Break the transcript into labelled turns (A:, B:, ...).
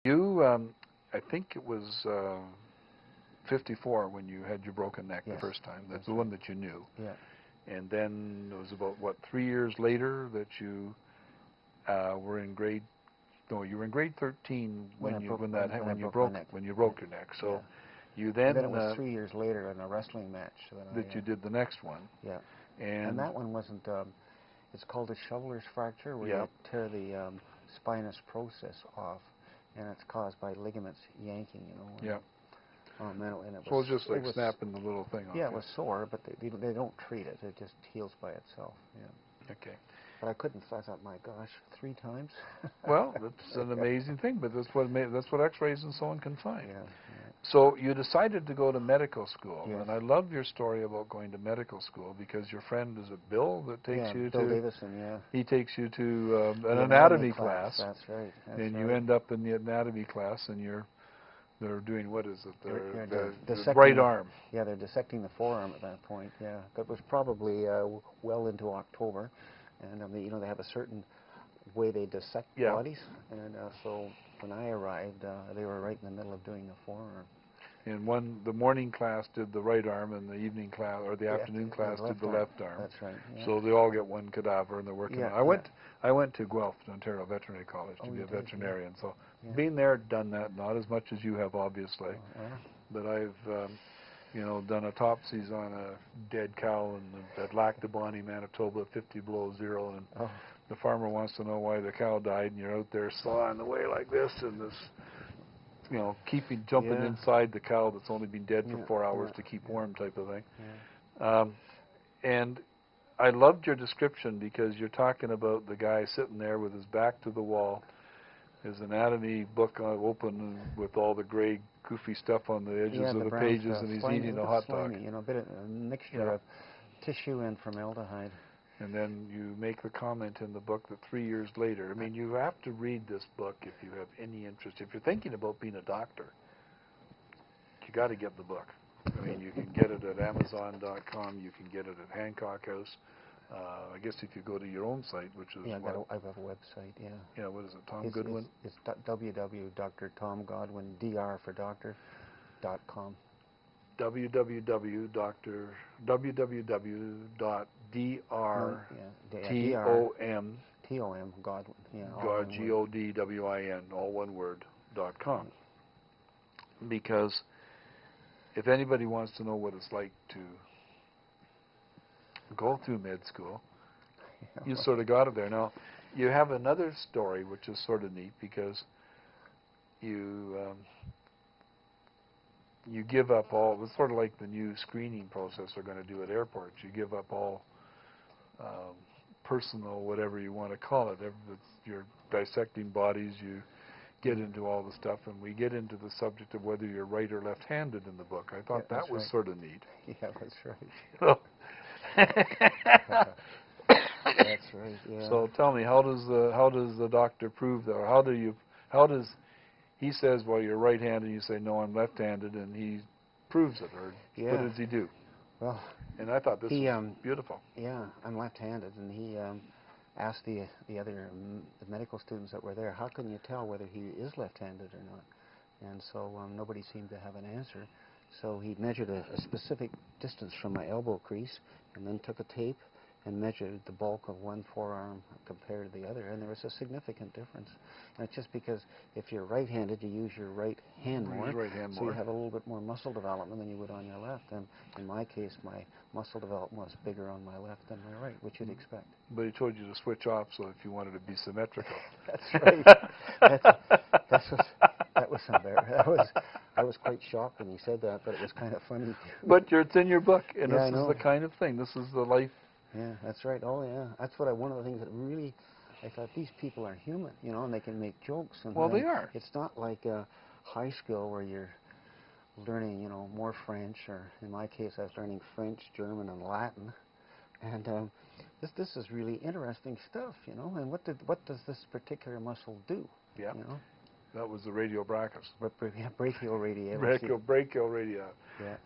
A: You, I think it was 54 when you had your broken neck the
B: Yes,
A: first time. That's the
B: right.
A: one that you knew.
B: Yeah.
A: And then it was about, what, 3 years later that you were in grade, no, you were in grade 13 when you broke your neck. So you
B: And then
A: then
B: it was 3 years later in a wrestling match
A: that you did the next one.
B: Yeah.
A: And
B: that one wasn't. It's called a shoveler's fracture, where
A: yeah.
B: you tear the spinous process off, and it's caused by ligaments yanking.
A: Yeah.
B: Oh man, and it was.
A: So it's just like snapping the little thing off.
B: Yeah, it was sore, but they don't treat it. It just heals by itself. Yeah.
A: Okay.
B: But I couldn't. I thought, my gosh, 3 times.
A: Well, that's an amazing thing, but that's what X-rays and so on can find.
B: Yeah.
A: So you decided to go to medical school,
B: Yes.
A: and I love your story about going to medical school because your friend, is it Bill, that takes you
B: Bill
A: to?
B: Davison, yeah.
A: He takes you to an
B: anatomy
A: class.
B: That's right.
A: And you end up in the anatomy class, and they're doing, what is it?
B: They're
A: the right arm.
B: Yeah, they're dissecting the forearm at that point. Yeah, that was probably well into October, and they have a certain way they dissect bodies, and so when I arrived, they were right in the middle of doing the forearm.
A: And the morning class did the right arm, and the evening class or the afternoon class did the left arm.
B: That's right. Yeah.
A: So they all get one cadaver, and they're working.
B: Yeah,
A: I went to Guelph, Ontario Veterinary College, to be a veterinarian. So been there, done that. Not as much as you have, obviously, but I've done autopsies on a dead cow at Lac de Bonnie, Manitoba, 50 below zero, and the farmer wants to know why the cow died, and you're out there sawing away like this, and this. Jumping inside the cow that's only been dead for 4 hours to keep warm, type of thing. Yeah. And I loved your description because you're talking about the guy sitting there with his back to the wall, his anatomy book open with all the gray, goofy stuff on the edges of the pages, and he's eating a hot dog.
B: A bit of a mixture of tissue and formaldehyde.
A: And then you make the comment in the book that 3 years later, I mean, you have to read this book if you have any interest. If you're thinking about being a doctor, you got to get the book. I mean, you can get it at Amazon.com. You can get it at Hancock House. I guess if you go to your own site, which is
B: I have a website. Yeah.
A: Yeah. What is it? Tom Goodwin.
B: It's www.drtomgodwin, DR for doctor.com.
A: www.drtom
B: Godwin,
A: Godwin, all one word, .com. Because if anybody wants to know what it's like to go through med school, you sort of got it there. Now, you have another story which is sort of neat because you give up all. It's sort of like the new screening process they're going to do at airports. You give up all personal, whatever you want to call it. You're dissecting bodies. You get into all the stuff, and we get into the subject of whether you're right or left-handed in the book. I thought that was sort of neat.
B: Yeah, that's right.
A: That's right. Yeah. So tell me, how does the doctor prove that? Or how does he says, well, you're right-handed, and you say, no, I'm left-handed, and he proves it, or what does he do?
B: Well,
A: and I thought this was beautiful.
B: Yeah, I'm left-handed, and he asked the other the medical students that were there, how can you tell whether he is left-handed or not? And so nobody seemed to have an answer. So he measured a specific distance from my elbow crease, and then took a tape and measured the bulk of one forearm compared to the other, and there was a significant difference. And it's just because if you're right-handed, you use your right hand more, so you have a little bit more muscle development than you would on your left. And in my case, my muscle development was bigger on my left than my right, which you'd expect.
A: But he told you to switch off so if you wanted to be symmetrical.
B: That's right. That was embarrassing. I was quite shocked when he said that, but it was kind of funny too.
A: But it's in your book, and this is the kind of thing. This is the life.
B: Yeah, that's right. Oh, yeah. That's one of the things that really, I thought, these people are human, and they can make jokes. And
A: well, they are.
B: It's not like high school where you're learning, more French, or in my case, I was learning French, German, and Latin. And this is really interesting stuff, And what does this particular muscle do?
A: Yeah. That was the radial brachis.
B: Brachial radius.
A: Brachial radius.
B: Yeah.